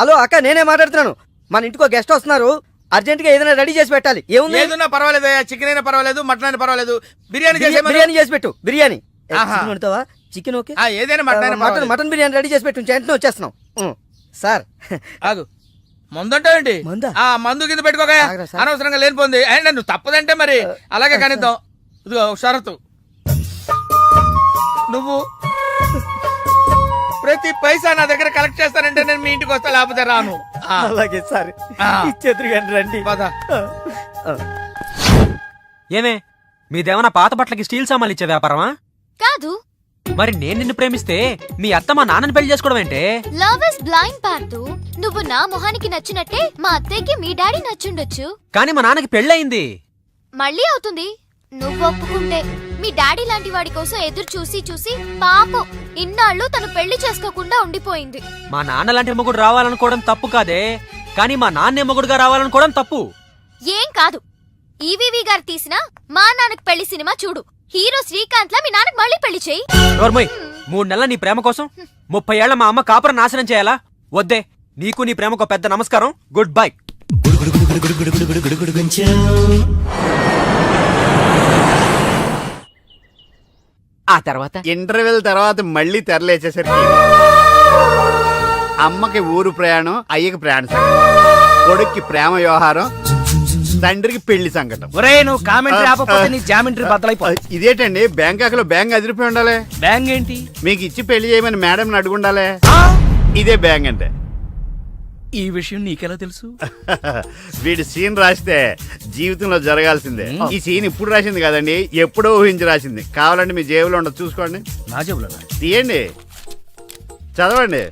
హలో అక్క, నేనే మాట్లాడుతున్నాను. మన ఇంటికి గెస్ట్ వస్తున్నారు. అర్జెంట్ గా ఏదైనా రెడీ చేసి పెట్టాలి. ఏముంది? ఏదైనా పర్వాలేదయ్యా. చికెన్ అయినా పర్వాలేదు, మటన్ అయినా పర్వాలేదు. బిర్యానీ బిర్యానీ చేసి పెట్టు. బిర్యానీ ఆహా. వండుతావా? Chicken okay. ఏదైనా మటన్ అయినా మటన్ మటన్ బిర్యానీ రెడీ చేసి పెట్టు. వెంటనే వచ్చేస్తున్నాం సార్. ఆగు, మందంటావేంటి? మందా? ఆ మందు కింద పెట్టుకోగా. ఆగరా సార్. అనవసరంగా లేనిపోంది. అండ్ నువ్వు తప్పదంటే మరి అలాగే కానిద్దాం. ఇదిగో షరతు, నువ్వు ప్రతి పైసా నా దగ్గర కలెక్ట్ చేస్తానంటే నేను మీ ఇంటికి వస్తా, లేకపోతే రాను. అలాగే సార్. ఇచ్చేద్దరు కానీ రండి. పద. ఏమే మీదేమన్నా పాత బట్టలకి స్టీల్ సామాన్లు ఇచ్చే వ్యాపారమా? కాదు. మరి నేను నిన్ను ప్రేమిస్తే మీ అత్త మా నాన్నని పెళ్లి చేసుకోవడం ఏంటే? లవ్ ఇస్ బ్లైండ్ పార్దు. నువ్వు నా మొహానికి నచ్చినట్టే మా అత్తయ్యకి మీ డాడీ నచ్చుండొచ్చు. కానీ మా నాన్నకి పెళ్ళయింది. మళ్ళీ అవుతుంది నువ్వు ఒప్పుకుంటే. మీ డాడీ లాంటి వాడి కోసం ఎదురు చూసి చూసి పాపం ఇన్నాళ్ళు తను పెళ్లి చేసుకోకుండా ఉండిపోయింది. మా నాన్న లాంటి మొగుడు రావాలనుకోవడం తప్పు కాదే, కానీ మా నాన్నే మొగుడుగా రావాలనుకోవడం తప్పు. ఏం కాదు, ఈవీవి గారు తీసిన మా నాన్నకి పెళ్లి సినిమా చూడు. హీరో శ్రీకాంత్ లా మీ నాన్నకి మళ్ళీ పెళ్లి చేయి. నోర్మోయ్, 3 నెలల నీ ప్రేమ కోసం 30 ఏళ్ల మా అమ్మ కాపురం నాశనం చేయాలా? వద్దే, నీకు నీ ప్రేమకు పెద్ద నమస్కారం. Good bye. ఆ తర్వాత ఇంటర్వెల్ తర్వాత మళ్ళీ తెరలేచేసరికి అమ్మకి ఊరు ప్రయాణం, అయ్యకి ప్రయాణ సంఘటన, కొడుక్కి ప్రేమ వ్యవహారం, తండ్రికి పెళ్లి సంకటం. ఒరే, నువ్వు కామెంటరీ ఆపకపోతే నీ జామెంటరీ బద్దలైపోయి. ఇదేటండి, బ్యాంకాక్ లో బ్యాంక్ అదిరిపోయి ఉండాలి. బ్యాంగ్ ఏంటి? మీకు ఇచ్చి పెళ్లి చేయమని మేడం అడుగుండాలి. ఇదే బ్యాంక్ అంటే. ఈ విషయం నీకెలా తెలుసు? వీడి సీన్ రాస్తే జీవితంలో జరగాల్సిందే. ఈ సీన్ ఇప్పుడు రాసింది కదండి, ఎప్పుడో ఊహించి రాసింది. కావాలంటే మీ జేబులో ఉండదు, చూసుకోండి. నా జేబులో తీయండి, చదవండి.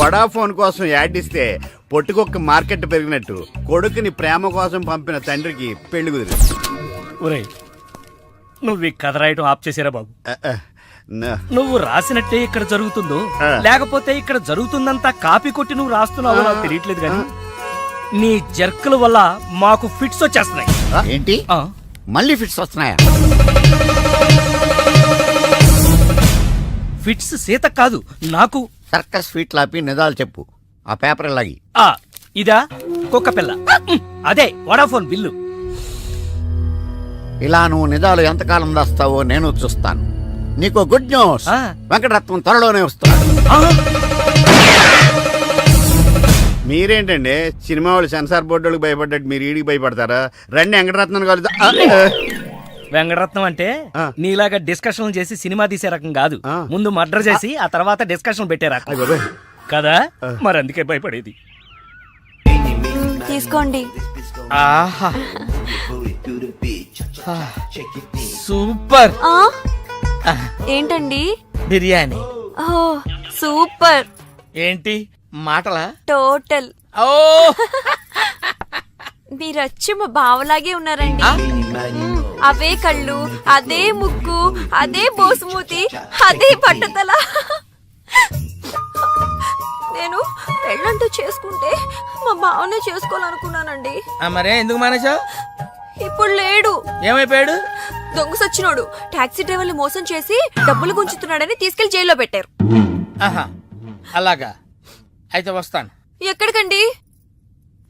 వడాఫోన్ కోసం యాడ్ ఇస్తే పొట్టుకొక్క మార్కెట్ పెరిగినట్టు కొడుకుని ప్రేమ కోసం పంపిన తండ్రికి పెళ్లి కుదిరింది. ఒరే, నువ్వు ఈ కథ రాయటం ఆప్ చేసారా బాబు? నువ్వు రాసినట్టే ఇక్కడ జరుగుతుందో, లేకపోతే ఇక్కడ జరుగుతుందంతా కాపీ కొట్టి నువ్వు రాస్తున్నావో నాకు తెలియట్లేదు కానీ నీ జర్కుల వల్ల మాకు ఫిట్స్ వచ్చేస్తున్నాయి. ఏంటి మళ్ళీ ఫిట్స్ వస్తున్నాయా? ఫిట్స్ సీత కాదు నాకు. సర్కస్ ఫీట్ లాపి నిజాలు చెప్పు. ఆ పేపర్ లాగి. ఇదా కుక్క పిల్ల, అదే వడాఫోన్ బిల్లు. ఇలా నువ్వు నిజాలు ఎంతకాలం దాస్తావో నేను చూస్తాను. నీకు గుడ్ న్యూస్, వెంకటరత్నం త్వరలోనే వస్తున్నాడు. మీరేంటండి సినిమా వాళ్ళు సెన్సార్ బోర్డు వాళ్ళకి భయపడ్డట్టు మీరు ఈడికి భయపడతారా? రండి వెంకటరత్నం కలుద్దా. వెంకటరత్నం అంటే నీలాగా డిస్కషన్ చేసి సినిమా తీసే రకం కాదు. ముందు మర్డర్ చేసి ఆ తర్వాత డిస్కషన్ పెట్టే రకం కదా. మరి అందుకే భయపడేది. తీసుకోండి. సూపర్. ఏంటండి? బిర్యానీ. సూపర్. ఏంటి మాటలా? టోటల్. ఓ, మీరచ్చి మా బావలాగే ఉన్నారండి. అవే కళ్ళు, అదే ముక్కు, అదే బోసుమూతి, అదే పట్టుదల. నేను పెళ్ళంటూ చేసుకుంటే మా బావనే చేసుకోవాలనుకున్నానండి. మరే ఎందుకు మానేశావు? ఇప్పుడు లేడు. ఏమైపోయాడు? దొంగ సచ్చినోడు టాక్సీ డ్రైవర్ని మోసం చేసి డబ్బులు గుంచుతున్నాడని తీసుకెళ్లి జైల్లో పెట్టారు. అలాగా, అయితే వస్తాను. ఎక్కడికండి?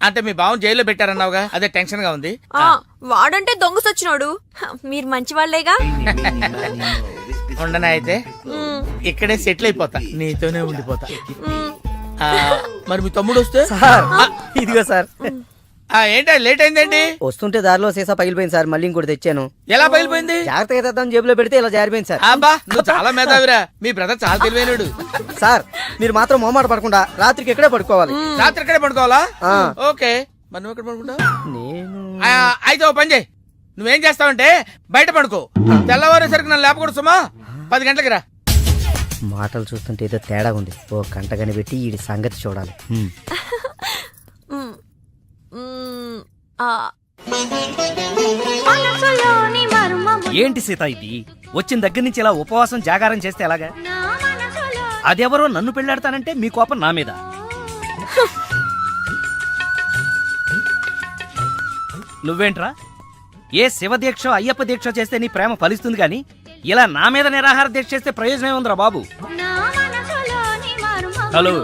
అంటే మీ బావని జైల్లో పెట్టారన్నావుగా, అదే టెన్షన్ గా ఉంది. వాడంటే దొంగ సచ్చినోడు. మీరు మంచి వాళ్లేగా. ఉండనా అయితే ఇక్కడే సెటిల్ అయిపోతా, నీతోనే ఉండిపోతా. ఆ, మరి మీ తమ్ముడు వస్తే? సార్ ఇదిగో సార్. ఏంటో లేట్ అయిందండి? వస్తుంటే దారిలో సీసా పగిలిపోయింది సార్, మళ్ళీ ఇంకోటి తెచ్చాను. ఎలా బయలుపోయింది? జాగ్రత్తగా తెద్దాం జేబులో పెడితే ఇలా జారిపోయింది సార్. అబ్బా నువ్వు చాలా మేధావిరా, మీ బ్రదర్ చాలా తెలివైనడు. సార్ మీరు మాత్రం మొహమాట పడకుండా రాత్రికి ఇక్కడే పడుకోవాలి. రాత్రి ఇక్కడే పడుకోవాలా? ఆ. ఓకే, మరి నువ్వు ఎక్కడ పడుకుంటావు? నేను అయితే ఓ పని చేయి, నువ్వేం చేస్తావంటే బయట పడుకో, తెల్లవారేసరికి నన్ను లేపకూడదు సుమా. 10 గంటలకి రా. మాటలు చూస్తుంటే ఏదో తేడా ఉంది. ఓ గంట కనిపెట్టి ఈ సంగతి చూడాలి. ఏంటి సీత ఇది? వచ్చిన దగ్గర నుంచి ఇలా ఉపవాసం జాగారం చేస్తే ఎలాగా? అదెవరో నన్ను పెళ్ళాడతానంటే మీ కోపం నా మీద. నువ్వేంట్రా ఏ శివ దీక్ష అయ్యప్ప దీక్ష చేస్తే నీ ప్రేమ ఫలిస్తుంది కానీ ఇలా నా మీద నిరాహార దీక్ష చేస్తే ప్రయోజనం ఉందిరా బాబు. హలో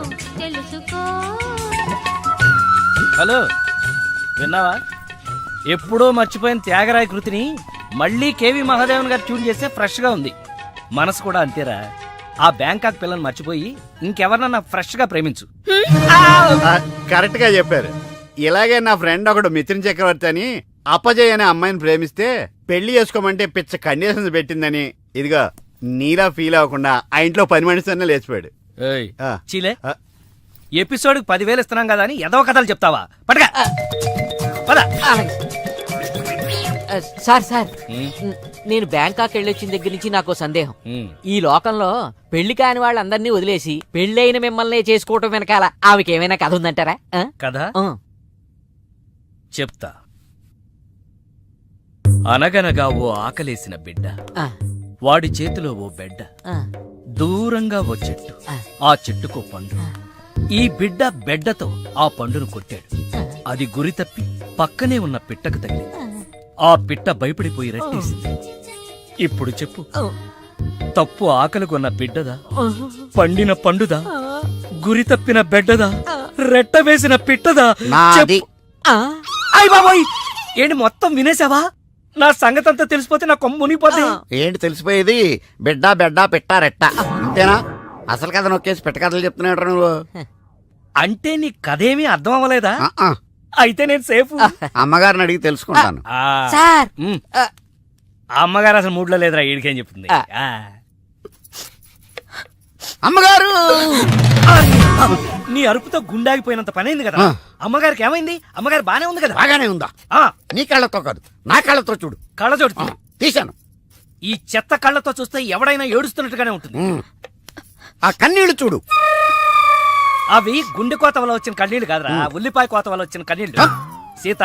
హలో, విన్నావా? ఎప్పుడో మర్చిపోయిన త్యాగరాయ కృతిని మళ్ళీ కేవి మహాదేవన్ గారు ట్యూన్ చేస్తే ఫ్రెష్ గా ఉంది. మనసు కూడా అంతేరా. ఆ బ్యాంకాక్ పిల్లని మర్చిపోయి ఇంకెవరన్నా ఫ్రెష్ గా ప్రేమించు. కరెక్ట్ గా చెప్పారు. ఇలాగే నా ఫ్రెండ్ ఒకడు మిథున్ చక్రవర్తి అని అపజయ్ అనే అమ్మాయిని ప్రేమిస్తే పెళ్లి చేసుకోమంటే పిచ్చ కండిషన్స్ పెట్టిందని ఇదిగా నీలా ఫీల్ అవ్వకుండా ఆ ఇంట్లో పని మనిషి లేచిపోయాడు. చీలే, ఎపిసోడ్ 10,000 ఇస్తున్నాం కదా అని ఏదో కథలు చెప్తావా? పడగా పద. సార్ సార్ నేను బ్యాంకాక్ వెళ్ళొచ్చిన దగ్గర నుంచి నాకు సందేహం. ఈ లోకంలో పెళ్లి కాని వాళ్ళందరినీ వదిలేసి పెళ్ళైన మిమ్మల్ని చేసుకోవటం వెనకాల ఆమెకి ఏమైనా కథ ఉందంటారా? కదా చెప్తా. అనగనగా ఓ ఆకలేసిన బిడ్డ, వాడి చేతిలో ఓ బెడ్డ, దూరంగా ఓ చెట్టు, ఆ చెట్టుకో పండు. ఈ బిడ్డ బెడ్డతో ఆ పండును కొట్టాడు. అది గురి తప్పి పక్కనే ఉన్న పిట్టకు తగిలింది. ఆ పిట్ట భయపడిపోయి రెట్టేసింది. ఇప్పుడు చెప్పు, తప్పు ఆకలిగొన్న బిడ్డదా, పండిన పండుదా, గురి తప్పిన బెడ్డదా, రెట్ట వేసిన పిట్టదా? అయ్ బాబోయ్, ఏంటి మొత్తం వినేసావా? నా సంగతి అంతా తెలిసిపోతే నా కొమ్ము మునిగిపోతే. ఏంటి తెలిసిపోయేది? బిడ్డ బెడ్డ పెట్ట రెట్ట అంతేనా? అసలు కథ నొక్కేసి పెట్ట కథలు చెప్తున్నాడు నువ్వు. అంటే నీ కథేమీ అర్థం అవ్వలేదా? అయితే నేను సేఫ్. అమ్మగారిని అడిగి తెలుసుకుంటాను. సార్ అమ్మగారు అసలు మూడ్లో లేదురా, ఈడికేం చెప్తుంది. అమ్మగారు నీ అరుపుతో గుండాగిపోయినంత పనైంది కదా. అమ్మగారికి ఏమైంది? అమ్మగారు బానే ఉంది కదా? బాగానే ఉందా? నీ కళ్ళతో కాదు, నా కళ్ళతో చూడు. కళ్ళజోడు తీశాను. ఈ చెత్త కళ్ళతో చూస్తే ఎవడైనా ఏడుస్తున్నట్టుగానే ఉంటుంది. ఆ కన్నీళ్లు చూడు. అవి గుండె కోత వల్ల వచ్చిన కన్నీళ్లు కాదురా, ఉల్లిపాయ కోత వల్ల వచ్చిన కన్నీళ్లు. సీత,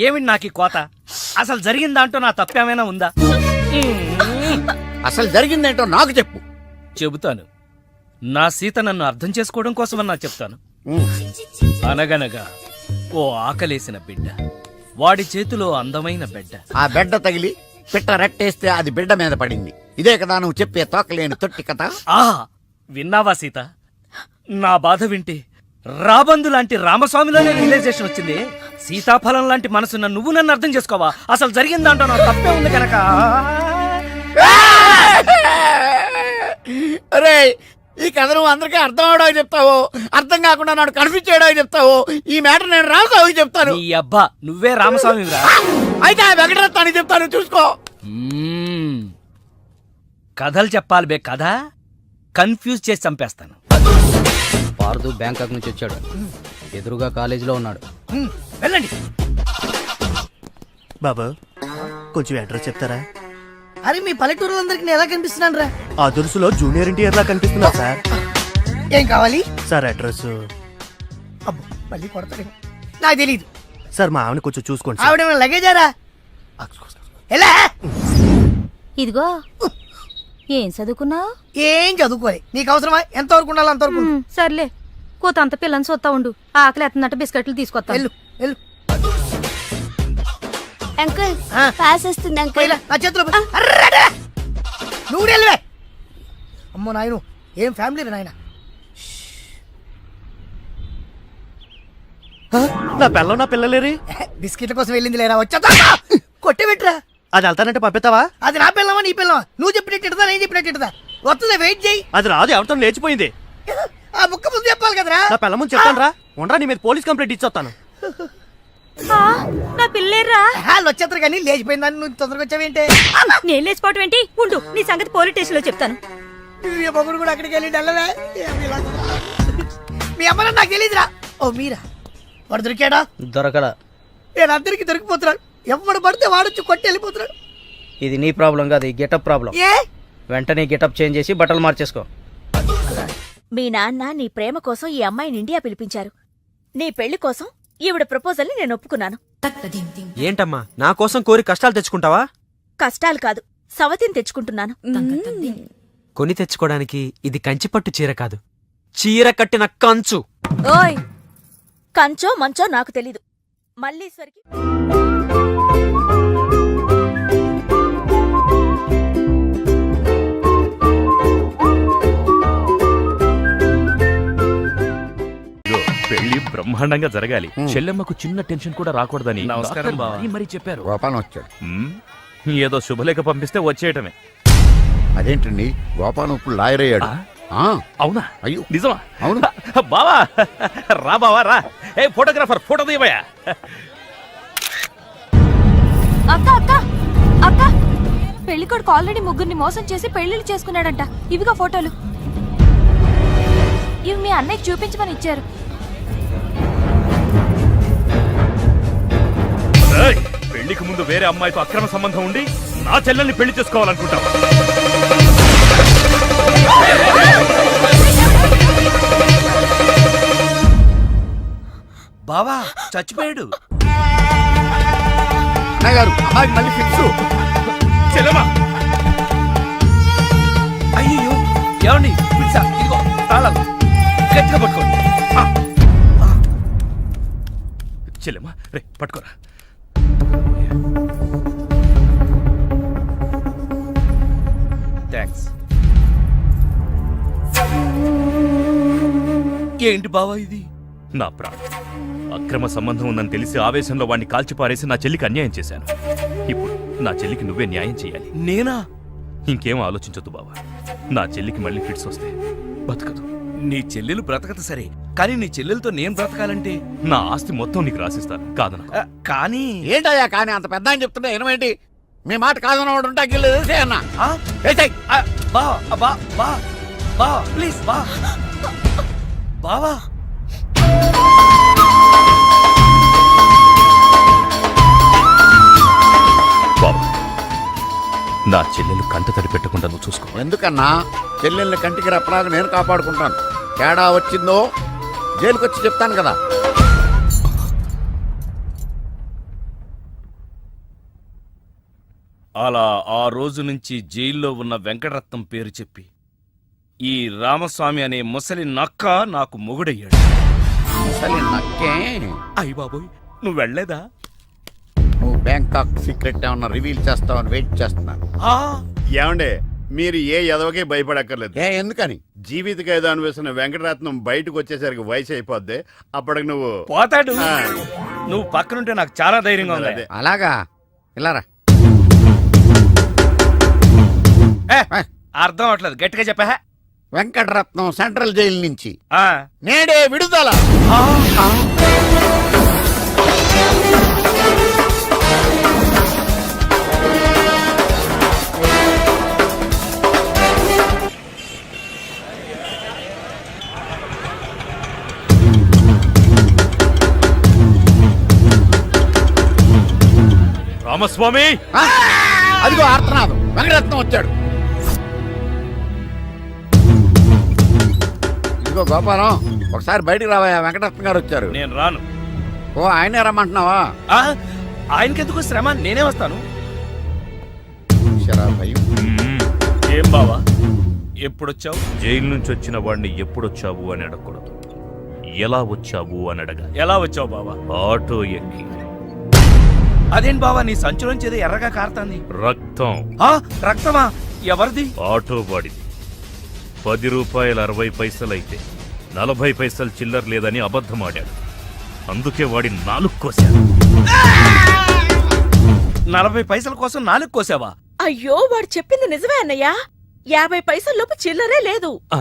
ఏమిటి నాకు ఈ కోత? అసలు జరిగిన దాంట్లో నా తప్పేమైనా ఉందా? అసలు జరిగిందేంటో నాకు చెప్పు. చెబుతాను. నా సీత నన్ను అర్థం చేసుకోవడం కోసమన్నా చెప్తాను. అనగనగా ఓ ఆకలేసిన బిడ్డ, వాడి చేతిలో అందమైన బిడ్డ. ఆ బిడ్డ తగిలి పిట్ట రెట్టేస్తే అది బిడ్డ మీద పడింది. ఇదే కదా నువ్వు చెప్పే తోకలేని తొట్టి కథ? విన్నావా సీత? నా బాధ వింటే రాబందు లాంటి రామస్వామిలోనే రియలైజేషన్ వచ్చింది. సీతాఫలం లాంటి మనసున్న నువ్వు నన్ను అర్థం చేసుకోవా? అసలు జరిగిన దాంట్లో నా తప్పే ఉంది కనుక. అరే, ఈ కథ నువ్వు అందరికీ అర్థం అవడానికి చెప్తావు, అర్థం కాకుండా నాడు కన్ఫ్యూజ్ చేయడానికి చెప్తావు. ఈ మ్యాటర్ నేను రామస్వామికి చెప్తాను. ఈ అబ్బా, నువ్వే రామస్వామి రా. అయితే ఆ వెంకటరత్నానికి చెప్తాను, చూసుకో. కథలు చెప్పాలి బే, కథ కన్ఫ్యూజ్ చేసి చంపేస్తాను. పార్దు బ్యాంకాక్ నుంచి వచ్చాడు, ఎదురుగా కాలేజీలో ఉన్నాడు. వెళ్ళండి. బాబా, కొంచెం అడ్రస్ చెప్తారా? అరే, మీ పల్లెటూరులందరికీ నేను ఎలా కనిపిస్తున్నాను రా? ఆ దురుసులో జూనియర్ ఎన్టీఆర్ లా కనిపిస్తున్నా సార్. ఏం కావాలి సార్? అడ్రస్ మళ్ళీ కొడతాడు, నాకు తెలీదు సార్. మా ఆవిడ కొంచెం చూసుకోండి. ఆవిడ లగేజారా? ఎలా? ఇదిగో, ఏం చదువుకున్నావు? ఏం చదువుకోవాలి, నీకు అవసరమా? ఎంతవరకు ఉండాలి అంతవరకు. సర్లే, కూతంత పిల్లని చూస్తా ఉండు. ఆకలి ఎత్తున్నట్టు బిస్కెట్లు తీసుకొస్తా. వెళ్ళు వెళ్ళు. అంకుల్ పాస్ వస్తుంది అంకుల్. నా చేతిలో నువ్వు వెళ్ళవే. అమ్మో నాయను, ఏం ఫ్యామిలీ నాయన. నా పిల్ల, నా పిల్లలేరి? బిస్కెట్ల కోసం వెళ్ళింది లేరా? వచ్చా కొట్టి పెట్టరా. అది వెళ్తానంటే పంపిస్తావా? అది నా పిల్లమని నీ పిల్లవా? నువ్వు చెప్పినట్టు ఇడదా, నేను చెప్పినట్టు ఇడదా? వస్తుందా? వెయిట్ చేయి. అది రాదు, ఎవరితో లేచిపోయింది. ఆ ముక్క ముందు చెప్పాలి కదరా. నా పిల్ల ముందు చెప్తాను రా. ఉండరా, నీ మీద పోలీస్ కంప్లైంట్ ఇచ్చొస్తాను. నా పిల్లేరా? వాళ్ళు వచ్చేస్తారు కానీ లేచిపోయిందని నువ్వు తొందరగా వచ్చావేంటి? నేను లేచిపోవటం ఏంటి? ఉండు, నీ సంగతి పోలీస్ స్టేషన్ లో చెప్తాను. మీ మొగుడు కూడా అక్కడికి వెళ్ళి డల్లవే. మీ అమ్మ నాకు తెలియదురా. ఓ మీరా? వాడు దొరికాడా? దొరకలా. నేను అందరికి దొరికిపోతున్నాడు. ఎవడు పడితే వాడొచ్చి కొట్టి వెళ్ళిపోతున్నాడు. ఇది నీ ప్రాబ్లం కాదు, ఈ గెటప్ ప్రాబ్లం. ఏ వెంటనే గెటప్ చేంజ్ చేసి బట్టలు మార్చేసుకో. మీ నాన్న నీ ప్రేమ కోసం ఈ అమ్మాయిని ఇండియా పిలిపించారు. నీ పెళ్లి కోసం ఈవిడ ప్రపోజల్ ని నేను ఒప్పుకున్నాను. ఏంటమ్మా, నా కోసం కోరి కష్టాలు తెచ్చుకుంటావా? కష్టాలు కాదు, సవతిని తెచ్చుకుంటున్నాను. కొని తెచ్చుకోవడానికి ఇది కంచిపట్టు చీర కాదు, చీర కట్టిన కంచు. ఓయ్, కంచో మంచో నాకు తెలీదు. మల్లీశ్వరికి పెళ్లి బ్రహ్మాండంగా జరగాలి. చెల్లెమ్మకు చిన్న టెన్షన్ కూడా రాకూడదని నమస్కారం బావ. మరి చెప్పారు. గోపాలం వచ్చాడు. ఏదో శుభలేఖ పంపిస్తే వచ్చేయటమే. అదేంటండి, గోపాలం ఇప్పుడు లాయర్ అయ్యాడు. అవునా? అయ్యో నిజమా? అవును బావా, రా బావా రా. ఏ ఫోటోగ్రాఫర్, ఫోటో తీయబోయా. అక్క అక్క అక్క, పెళ్లి కొడుకు ఆల్రెడీ ముగ్గురిని మోసం చేసి పెళ్లిళ్ళు చేసుకున్నాడంట. ఇవిగా ఫోటోలు. ఇవి మీ అన్నయ్యకి చూపించమని ఇచ్చారు. పెళ్లికి ముందు వేరే అమ్మాయితో అక్రమ సంబంధం ఉండి నా చెల్లెల్ని పెళ్లి చేసుకోవాలనుకుంటావా? బావా చచ్చిపోయాడు. అన్నగారు, అమ్మాయికి మళ్ళీ ఫిక్స్. చెల్లెమ్మా, అయ్యో ఏమండి? పిజ్జా ఇదిగో తాళాలు గట్టిగా పట్టుకోండి. చెల్లెమ్మా రే పట్టుకోరా. థ్యాంక్స్. ఏంటి బావా ఇది? నా ప్రాణం. అక్రమ సంబంధం ఉందని తెలిసి ఆవేశంలో వాడిని కాల్చిపారేసి నా చెల్లికి అన్యాయం చేశాను. ఇప్పుడు నా చెల్లికి నువ్వే న్యాయం చేయాలి. నేనా? ఇంకేం ఆలోచించొద్దు బావా. నా చెల్లికి మళ్ళీ ఫిట్స్ వస్తే బతకదు. నీ చెల్లెలు బ్రతకదు సరే, కానీ నీ చెల్లెలతో నేను బ్రతకాలంటే నా ఆస్తి మొత్తం నీకు రాసిస్తాను. కాదన కానీ ఏంటయ్యా కానీ అంత పెద్ద అని చెప్తున్నా ఏమేంటి? మీ మాట కాదన్నవాడు ఉంటా అన్న. బావా ప్లీజ్ బావా. బాబు, నా చెల్లెలు కంట తడి పెట్టకుండా నువ్వు చూసుకో. ఎందుకన్నా? చెల్లెళ్ళని కంటికి రెప్పలాగా నేను కాపాడుకుంటాను. తేడా వచ్చిందో జైలుకొచ్చి చెప్తాను కదా. అలా ఆ రోజు నుంచి జైల్లో ఉన్న వెంకటరత్నం పేరు చెప్పి ఈ రామస్వామి అనే ముసలి నక్క నాకు మొగుడయ్యాడు. ముసలి నక్కే? అయ్య బాబోయ్, నువ్వు వెళ్ళలేదా? నువ్వు బ్యాంకాక్ సీక్రెట్ ఏమన్నా రివీల్ చేస్తావని వెయిట్ చేస్తున్నాను. ఏమండే, మీరు ఏ ఎదవకే భయపడక్కర్లేదు. ఎందుకని? జీవిత ఖైదు అనిపిస్తున్న వెంకటరత్నం బయటకు వచ్చేసరికి వయసు అయిపోద్ది. అప్పటికి నువ్వు పోతాడు. నువ్వు పక్కనుంటే నాకు చాలా ధైర్యంగా ఉంది. అలాగా? ఇలారా. అర్థం అవట్లేదు, గట్టిగా చెప్పా. వెంకటరత్నం సెంట్రల్ జైలు నుంచి నేడే విడుదల. రామస్వామి, అదిగో ఆర్తనాదం. వెంకటరత్నం వచ్చాడు. ఇదిగో గోపాలం, ఒకసారి బయటికి రావా. వెంకటరత్నం గారు వచ్చారు. నేను రాను. ఓ, ఆయనే రమ్మంటున్నావా? ఆయనకెందుకు శ్రమ, నేనే వస్తాను. భయం. ఏం బావా, ఎప్పుడొచ్చావు? జైలు నుంచి వచ్చిన వాడిని ఎప్పుడొచ్చావు అని అడగకూడదు, ఎలా వచ్చావు అని అడగా. ఎలా వచ్చావు బావా? ఆటో ఎక్కి. అదేంటి బావా, నీ సంచులోంచి ఏదో ఎర్రగా కారుతాంది. రక్తం. రక్తమా? ఎవరిది? ఆటో వాడిది. 10 రూపాయలు 60 పైసలైతే 40 పైసలు చిల్లర లేదని అబద్ధమాడాడు. అందుకే వాడి 4 కోశాడు. 40 పైసల కోసం 4 కోసావా? అయ్యో వాడు చెప్పింది నిజమే అన్నయ్య. 50 పైసల్లోపు చిల్లరే లేదు. ఆ,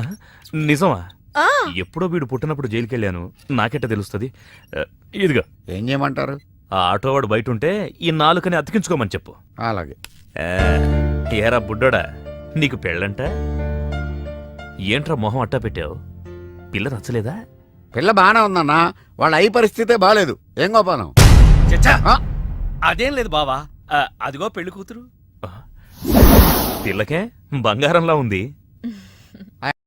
నిజమా? ఆ ఎప్పుడో వీడు పుట్టినప్పుడు జైలుకెళ్ళాను, నాకెట్ట తెలుస్తుంది? ఇదిగో ఏం చేయమంటారు? ఆ ఆటోవాడు బయట ఉంటే ఈ నాలుకని అతికించుకోమని చెప్పు. అలాగే. ఏరా బుడ్డోడా, నీకు పెళ్ళంట? ఏంట్రా మొహం అట్టా పెట్టావు? పిల్ల నచ్చలేదా? పిల్ల బానే ఉందన్నా, వాళ్ళ అయి పరిస్థితే బాలేదు. ఏం గోపాలం? చచ్చా, అదేం లేదు బావా. అదిగో పెళ్లి కూతురు. పిల్లకే బంగారంలా ఉంది.